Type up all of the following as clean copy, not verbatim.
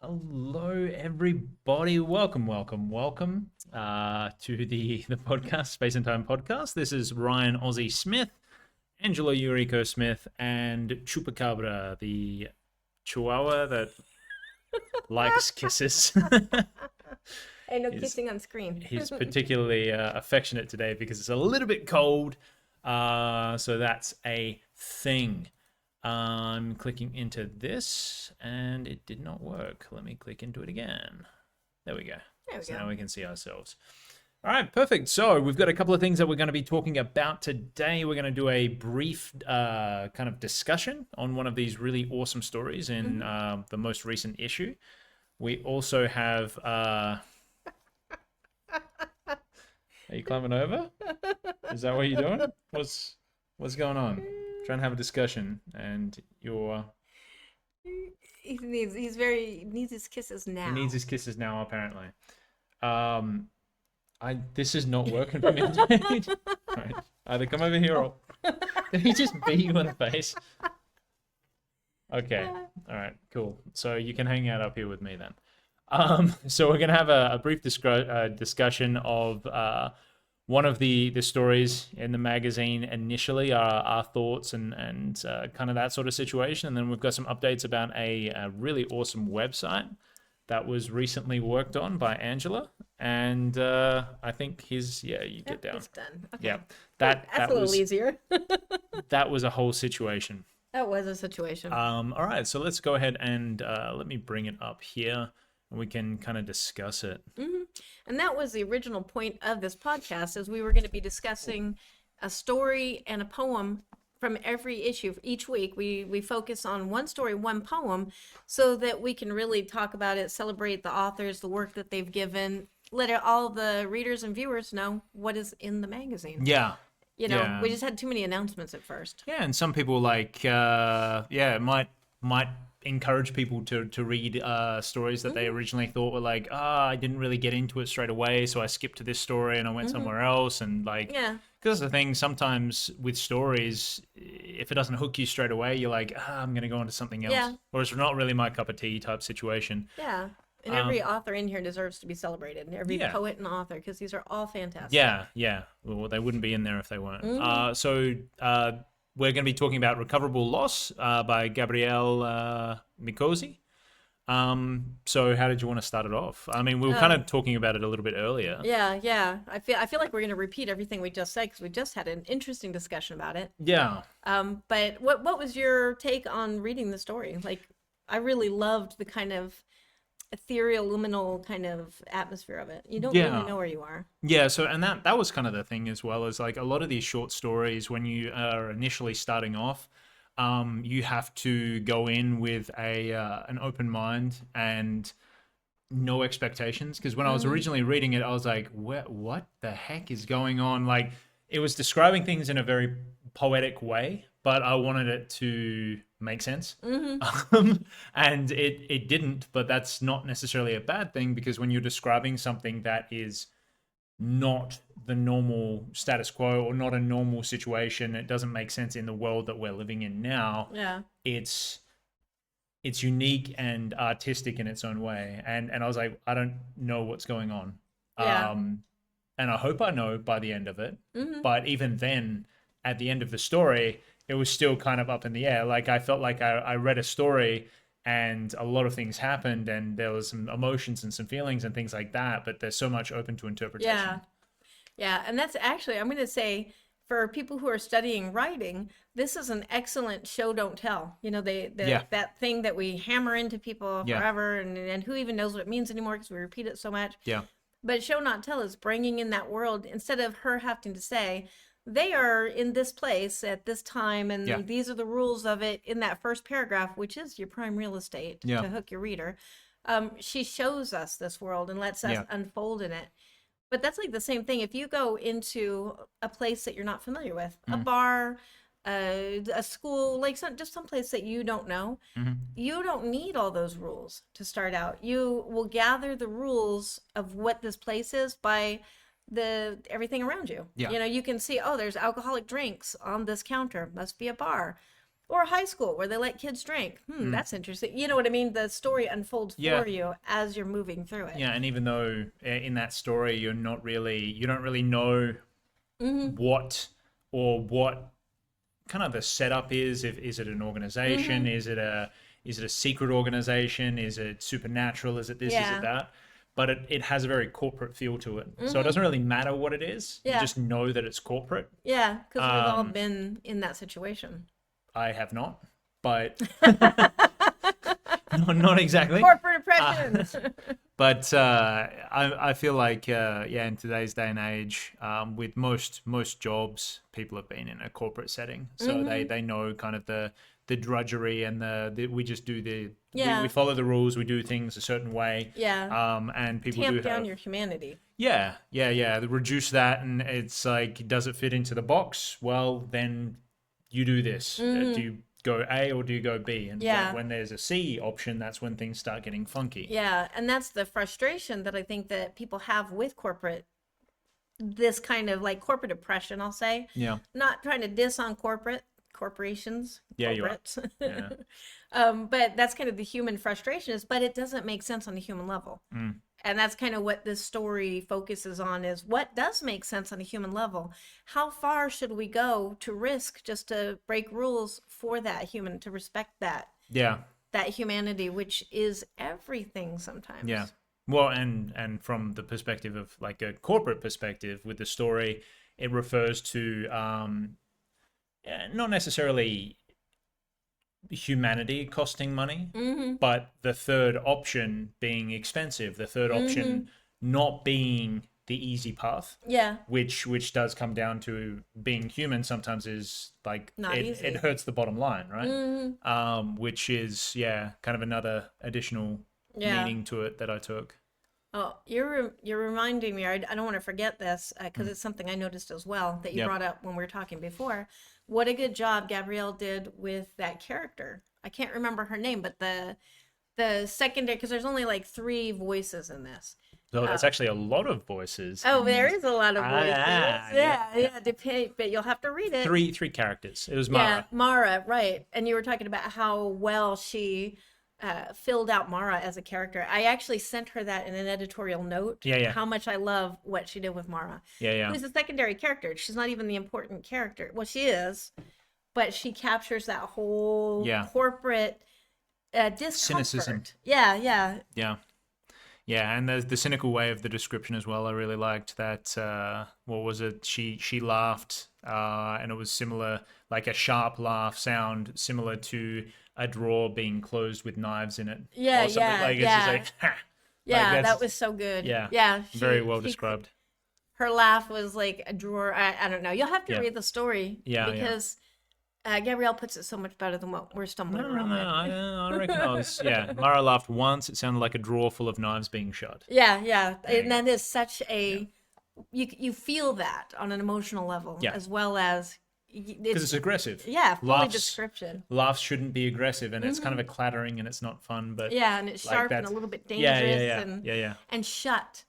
Hello, everybody. Welcome to the podcast, Space and Time podcast. This is Ryan Ozzy Smith, Angela Eureka Smith, and Chupacabra, the chihuahua that likes kisses. And no he's, kissing on screen. he's particularly affectionate today because it's a little bit cold. So that's a thing. I'm clicking into this and it did not work. Let me click into it again. There we go. So now we can see ourselves. All right, perfect. So we've got a couple of things that we're going to be talking about today. We're going to do a brief kind of discussion on one of these really awesome stories in the most recent issue. We also have... Are you climbing over? Is that what you're doing? What's going on? Trying to have a discussion, and you're... He needs his kisses now. He needs his kisses now, apparently. This is not working for me. Right. Either come over here or... Did he just beat you in the face? Okay. All right, cool. So you can hang out up here with me then. So we're going to have a brief discussion of one of the stories in the magazine initially, our thoughts and kind of that sort of situation. And then we've got some updates about a really awesome website that was recently worked on by Angela. And I think you get down. It's done. Okay. Yeah, that's a little easier. That was a whole situation. That was a situation. All right, so let's go ahead and let me bring it up here. And we can kind of discuss it. Mm-hmm. And that was the original point of this podcast, is we were going to be discussing a story and a poem from every issue. Each week, we focus on one story, one poem, so that we can really talk about it, celebrate the authors, the work that they've given, all the readers and viewers know what is in the magazine. Yeah. We just had too many announcements at first. Yeah, and some people it might encourage people to read stories that they originally thought were like, I didn't really get into it straight away, so I skipped to this story and I went somewhere else. And because that's the thing, sometimes with stories, if it doesn't hook you straight away, you're like, I'm going to go on to something else. Or it's not really my cup of tea type situation. Yeah. And every author in here deserves to be celebrated, and every poet and author, because these are all fantastic. Yeah. Well, they wouldn't be in there if they weren't. So we're going to be talking about Recoverable Loss by Gabriele Micozzi. So how did you want to start it off? I mean, we were kind of talking about it a little bit earlier. Yeah. I feel like we're going to repeat everything we just said, because we just had an interesting discussion about it. Yeah. But what was your take on reading the story? Like, I really loved the kind of ethereal, liminal kind of atmosphere of it. You don't really know where you are. Yeah, so and that was kind of the thing as well, as like a lot of these short stories, when you are initially starting off, you have to go in with an open mind and no expectations. Because when I was originally reading it, I was like, what the heck is going on? Like, it was describing things in a very poetic way, but I wanted it to make sense. And it didn't, but that's not necessarily a bad thing, because when you're describing something that is not the normal status quo or not a normal situation, it doesn't make sense in the world that we're living in now. Yeah. It's unique and artistic in its own way. And I was like, I don't know what's going on. Yeah. And I hope I know by the end of it. But even then, at the end of the story, it was still kind of up in the air. Like, I felt like I read a story and a lot of things happened and there was some emotions and some feelings and things like that, but there's so much open to interpretation. Yeah. And that's actually, I'm going to say, for people who are studying writing, this is an excellent show, don't tell. That thing that we hammer into people forever, and who even knows what it means anymore, because we repeat it so much. Yeah. But show, not tell is bringing in that world, instead of her having to say, they are in this place at this time, and these are the rules of it in that first paragraph, which is your prime real estate to hook your reader. She shows us this world and lets us unfold in it. But that's like the same thing. If you go into a place that you're not familiar with, a bar, a school, like some place that you don't know, you don't need all those rules to start out. You will gather the rules of what this place is by everything around you. You can see, there's alcoholic drinks on this counter, must be a bar. Or high school where they let kids drink. That's interesting. You know what I mean? The story unfolds Yeah. for you as you're moving through it. Yeah, and even though in that story you don't really know what kind of the setup is. If is it an organization? Is it a secret organization? Is it supernatural? Is it this? Is it that? But it has a very corporate feel to it. So it doesn't really matter what it is. You just know that it's corporate. Yeah, because we've all been in that situation. I have not, but no, not exactly. Corporate oppression. But I feel like in today's day and age, with most jobs, people have been in a corporate setting, so they know kind of the drudgery and we just do we follow the rules, we do things a certain way. And people tamp down your humanity. They reduce that, and it's like, does it fit into the box? Well, then you do this. Do you go A or do you go B? And when there's a C option, that's when things start getting funky. Yeah, and that's the frustration that I think that people have with this kind of like corporate oppression, I'll say. Yeah. Not trying to diss on corporations. Yeah, you are. Yeah. But that's kind of the human frustration but it doesn't make sense on a human level. And that's kind of what this story focuses on, is what does make sense on a human level. How far should we go to risk just to break rules for that human, to respect that humanity, which is everything sometimes. Yeah. Well, and from the perspective of like a corporate perspective with the story, it refers to not necessarily humanity costing money, but the third option being expensive, the third option not being the easy path, which does come down to being human sometimes is like not easy. It hurts the bottom line, right? Which is kind of another additional meaning to it that I took. Oh, you're reminding me. I don't want to forget this because it's something I noticed as well that you brought up when we were talking before. What a good job Gabrielle did with that character. I can't remember her name, but the secondary, because there's only like 3 voices in this. So that's actually a lot of voices. Oh, there is a lot of voices. But you'll have to read it. Three characters. It was Mara. Yeah, Mara, right. And you were talking about how well she filled out Mara as a character. I actually sent her that in an editorial note. How much I love what she did with Mara. Who's a secondary character. She's not even the important character. Well, she is, but she captures that whole corporate discomfort. Cynicism. Yeah, and the cynical way of the description as well. I really liked that. What was it? She laughed, and it was similar, like a sharp laugh sound, similar to a drawer being closed with knives in it. It's just like, ha. That was so good. Very well described. Her laugh was like a drawer. I don't know. You'll have to read the story. Because Gabrielle puts it so much better than what we're stumbling around. I reckon Mara laughed once. It sounded like a drawer full of knives being shut. And that is such a you feel that on an emotional level as well as because it's aggressive. Fully description. Laughs shouldn't be aggressive, and it's kind of a clattering, and it's not fun. But and it's sharp and a little bit dangerous. And shut.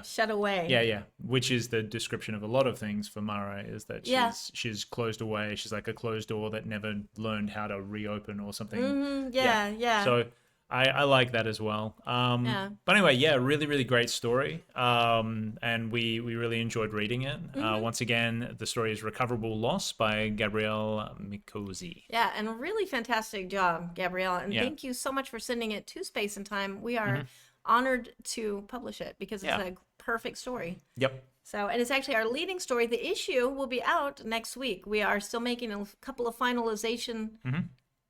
Shut away. Which is the description of a lot of things for Mara, is that she's closed away. She's like a closed door that never learned how to reopen or something. So I like that as well. But anyway, really, really great story. And we really enjoyed reading it. Once again, the story is Recoverable Loss by Gabriele Micozzi. And a really fantastic job, Gabrielle. And thank you so much for sending it to Space and Time. We are honored to publish it because it's a perfect story. So, and it's actually our leading story. The issue will be out next week. We are still making a couple of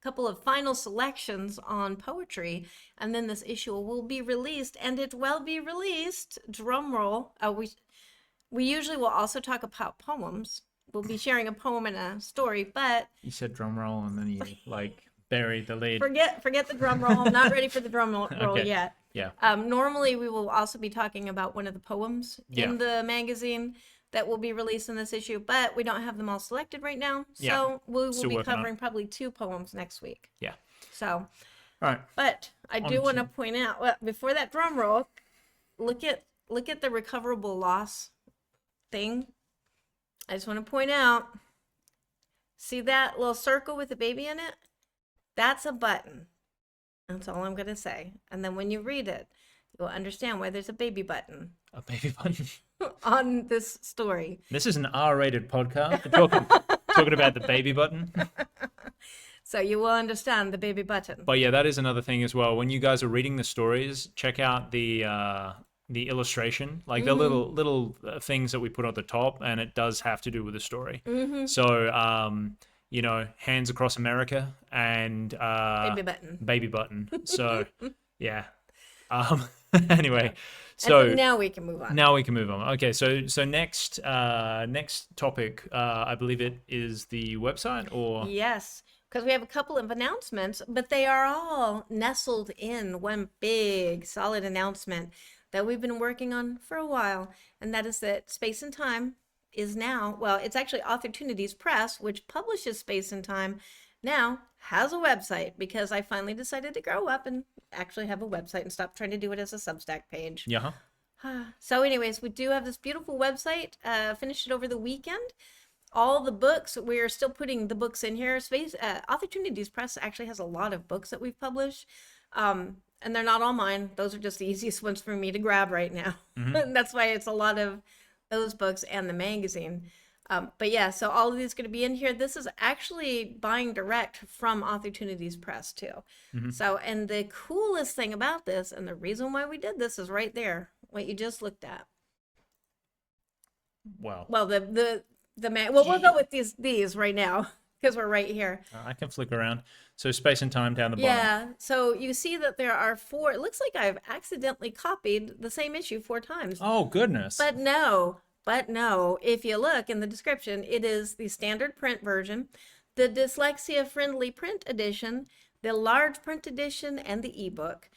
couple of final selections on poetry, and then this issue will be released, and it will be released, drum roll. We usually will also talk about poems. We'll be sharing a poem and a story, but you said drum roll and then you buried the lead. Forget the drum roll. I'm not ready for the drum roll yet. Yeah. Normally we will also be talking about one of the poems in the magazine that will be released in this issue, but we don't have them all selected right now. So we will be covering probably 2 poems next week. So, all right. But I do want to point out, before that drum roll, look at the recoverable loss thing. I just want to point out, See that little circle with the baby in it? That's a button. That's all I'm going to say. And then when you read it, you'll understand why there's a baby button A baby button. on this story. This is an R-rated podcast. We're talking about the baby button. So you will understand the baby button. But yeah, that is another thing as well. When you guys are reading the stories, check out the illustration, like the little things that we put on the top, and it does have to do with the story. So you know, Hands Across America and baby button. So yeah. Anyway, so now we can move on. Okay, so next topic, I believe it is the website, or yes, because we have a couple of announcements, but they are all nestled in one big solid announcement that we've been working on for a while, and that is that Space and Time is now, well, it's actually Opportunities Press, which publishes Space and Time, now has a website, because I finally decided to grow up and actually have a website and stop trying to do it as a Substack page. yeah. So anyways, we do have this beautiful website, finished it over the weekend. All the books, we're still putting the books in here. Opportunities Press actually has a lot of books that we've published. And they're not all mine. Those are just the easiest ones for me to grab right now. That's why it's a lot of those books and the magazine. But yeah, so all of these are going to be in here. This is actually buying direct from Opportunities Press too. So, and the coolest thing about this, and the reason why we did this, is right there, what you just looked at. Well, well, we'll go with these right now, because we're right here. I can flick around. So Space and Time down the bottom. Yeah, so you see that there are 4, it looks like I've accidentally copied the same issue 4 times. Oh, goodness. But no, if you look in the description, it is the standard print version, the dyslexia-friendly print edition, the large print edition, and the ebook.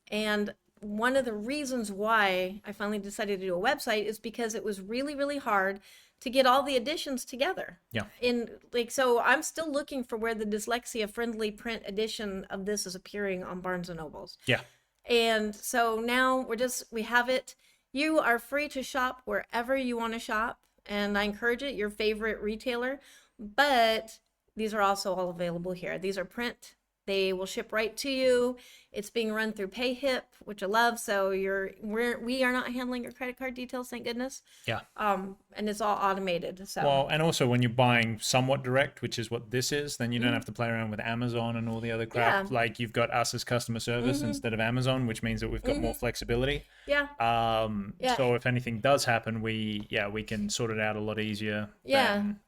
And one of the reasons why I finally decided to do a website is because it was really, really hard to get all the editions together. Yeah. So I'm still looking for where the dyslexia friendly print edition of this is appearing on Barnes and Nobles. Yeah. And so now we have it. You are free to shop wherever you want to shop, and I encourage it, your favorite retailer, but these are also all available here. These are print. They will ship right to you. It's being run through PayHip, which I love. So we are not handling your credit card details, thank goodness. Yeah. And it's all automated. So. Well, and also when you're buying somewhat direct, which is what this is, then you don't have to play around with Amazon and all the other crap. Yeah. Like you've got us as customer service instead of Amazon, which means that we've got more flexibility. Yeah. So if anything does happen, we can sort it out a lot easier.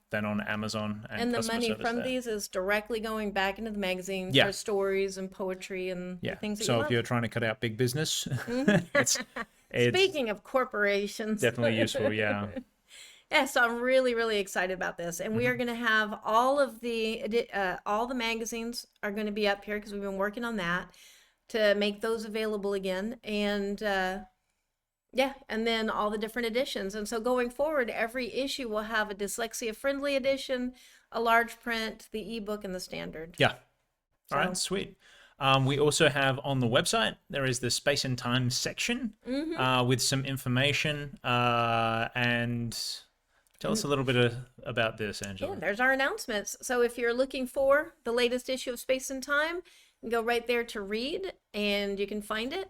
Than on Amazon and the money from these is directly going back into the magazine for stories and poetry and things that you love. If you're trying to cut out big business, it's speaking of corporations, definitely useful. Yeah. So I'm really, really excited about this, and we are going to have all the magazines are going to be up here because we've been working on that to make those available again, and and then all the different editions. And so going forward, every issue will have a dyslexia-friendly edition, a large print, the ebook, and the standard. Yeah. All right, sweet. We also have on the website, there is the Space and Time section with some information. And tell us a little bit about this, Angela. Yeah, there's our announcements. So if you're looking for the latest issue of Space and Time, you can go right there to read, and you can find it.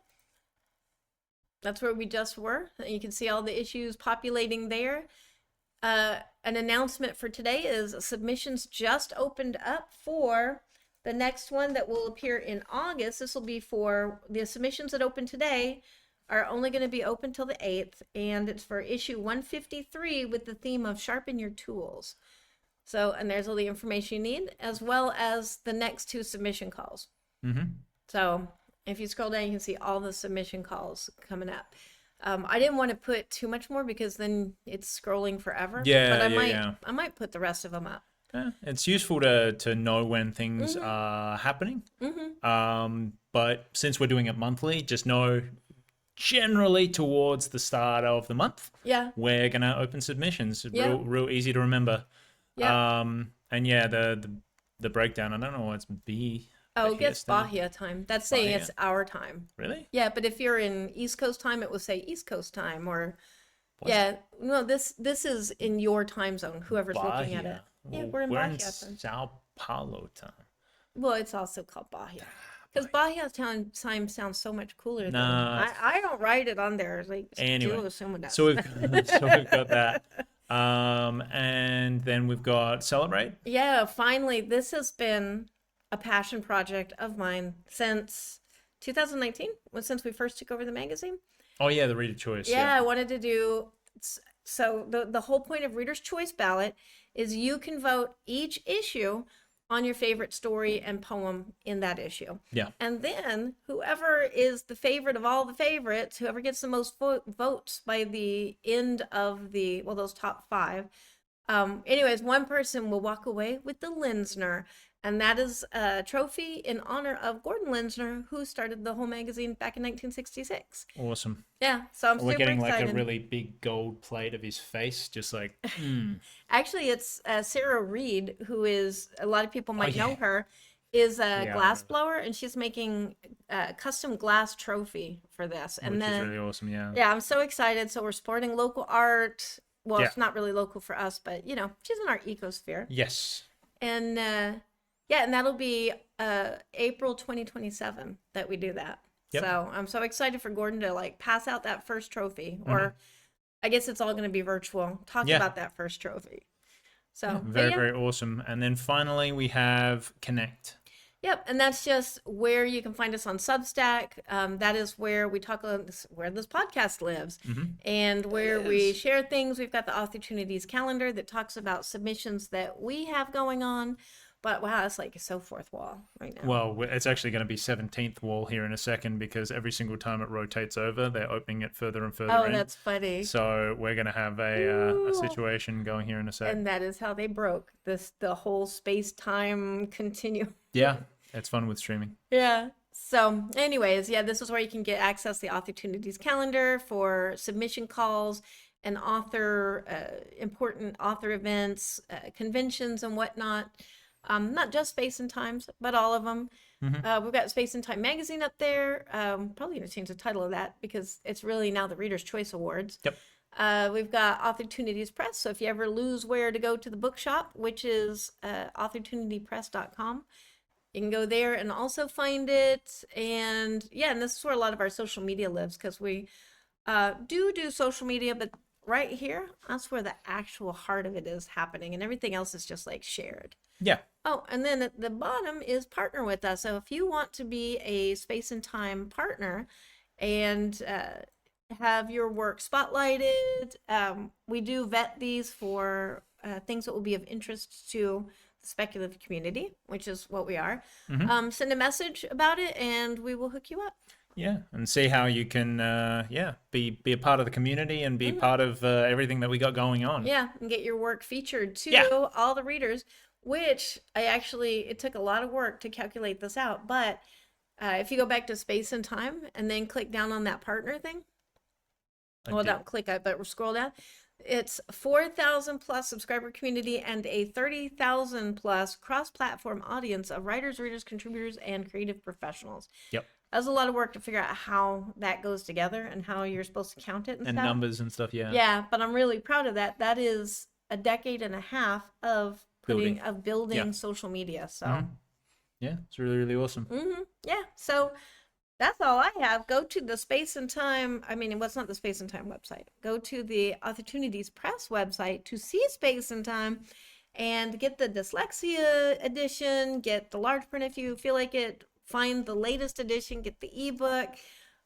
That's where we just were. You can see all the issues populating there. An announcement for today is submissions just opened up for the next one that will appear in August. This will be for the submissions that open today are only going to be open till the 8th, and it's for issue 153 with the theme of Sharpen Your Tools. So, and there's all the information you need, as well as the next 2 submission calls. So if you scroll down, you can see all the submission calls coming up. I didn't want to put too much more because then it's scrolling forever. Yeah, but I might put the rest of them up. Yeah, it's useful to know when things are happening. But since we're doing it monthly, just know generally towards the start of the month, we're gonna open submissions. Real easy to remember. And the breakdown. I don't know what's B. Oh, it gets Bahia time. That's saying it's our time. Really? Yeah, but if you're in East Coast time, it will say East Coast time, or no, this is in your time zone. Whoever's looking at it. Yeah, we're in We're Bahia in time. Sao Paulo time. Well, it's also called Bahia. Because Bahia time sounds so much cooler than Nah. I don't write it on there. Like Anyway, still assuming that. so we've got that. And then we've got Celebrate. Yeah, finally, this has been a passion project of mine since 2019, since we first took over the magazine. Oh yeah, the reader choice. Yeah, Yeah. I wanted to do so the whole point of Reader's Choice Ballot is you can vote each issue on your favorite story and poem in that issue. Yeah. And then whoever is the favorite of all the favorites, whoever gets the most votes by the end of those top 5. Anyways, one person will walk away with the Linsner, and that is a trophy in honor of Gordon Linsner, who started the whole magazine back in 1966. Awesome. Yeah, so I'm We're super getting excited. like a really big gold plate of his face, just like. Actually, it's Sarah Reed, who is, a lot of people might yeah. know her, is a Yeah, glass blower, and she's making a custom glass trophy for this. And Which then, is really awesome. Yeah. yeah, I'm so excited. So we're supporting local art. Well, Yeah. it's not really local for us, but she's in our ecosphere. Yes. And yeah, and that'll be April 2027 that we do that. Yep. So I'm so excited for Gordon to like pass out that first trophy, or I guess it's all going to be virtual. Talk about that first trophy. So very, very awesome. And then finally we have Connect. Yep, and that's just where you can find us on Substack. That is where we talk about where this podcast lives, and where we share things. We've got the Opportunities calendar that talks about submissions that we have going on. But wow, it's like so fourth wall right now. Well, it's actually going to be 17th wall here in a second, because every single time it rotates over, they're opening it further and further in. Oh, that's funny. So we're going to have a situation going here in a second. And that is how they broke the whole space-time continuum. Yeah, it's fun with streaming. Yeah. So anyways, yeah, this is where you can get access to the Opportunities calendar for submission calls and important author events, conventions and whatnot. Not just Space and Times, but all of them. We've got Space and Time magazine up there. Probably going to change the title of that because it's really now the Reader's Choice Awards. Yep. We've got Opportunities Press. So if you ever lose where to go to the bookshop, which is opportunitypress.com, you can go there and also find it. And yeah, and this is where a lot of our social media lives, because we do social media, but right here, that's where the actual heart of it is happening, and everything else is just like shared. Yeah. Oh, and then at the bottom is partner with us. So if you want to be a Space and Time partner and have your work spotlighted, we do vet these for things that will be of interest to the speculative community, which is what we are. Send a message about it and we will hook you up. Yeah, and see how you can, be a part of the community and be part of everything that we got going on. Yeah, and get your work featured to all the readers, which it took a lot of work to calculate this out. But if you go back to Space and Time and then click down on that partner thing, don't click it, but scroll down. It's 4,000 plus subscriber community and a 30,000 plus cross-platform audience of writers, readers, contributors, and creative professionals. Yep. That was a lot of work to figure out how that goes together and how you're supposed to count it and stuff. Numbers and stuff, yeah. Yeah, but I'm really proud of that. That is a decade and a half of building social media. So yeah, it's really, really awesome. Yeah, so that's all I have. Go to the Space and Time. I mean, what's not the Space and Time website? Go to the Opportunities Press website to see Space and Time and get the dyslexia edition, get the large print if you feel like it, find the latest edition, get the ebook.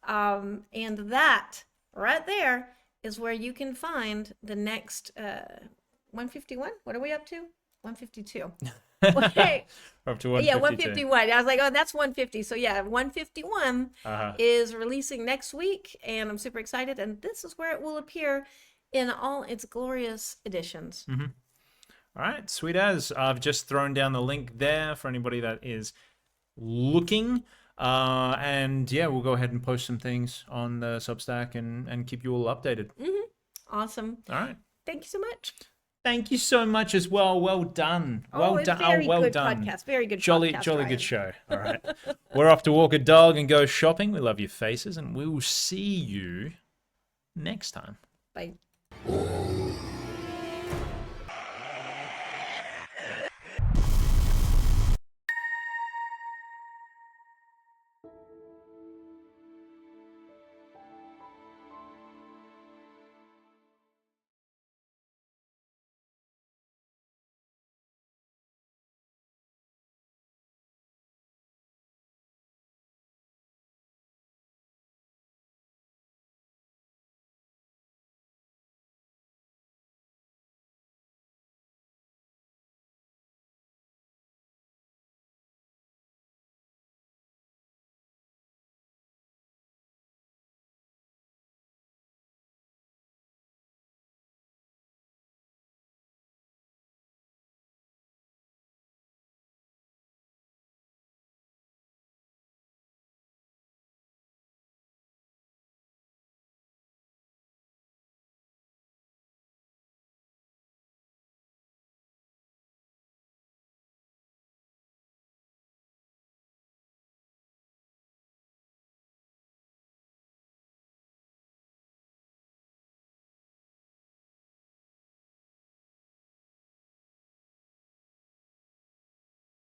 And that right there is where you can find the next 151. What are we up to? 152. Okay. Up to 152. Yeah, 151. I was like, oh, that's 150. So yeah, 151 is releasing next week, and I'm super excited. And this is where it will appear in all its glorious editions. All right, sweet as. I've just thrown down the link there for anybody that is looking. And yeah, we'll go ahead and post some things on the Substack and keep you all updated. Awesome. All right. Thank you so much. Thank you so much as well. Well done. Well done. Very well good done. Podcast. Very good jolly podcast, jolly Ryan. good show. All right. We're off to walk a dog and go shopping. We love your faces, and we will see you next time. Bye.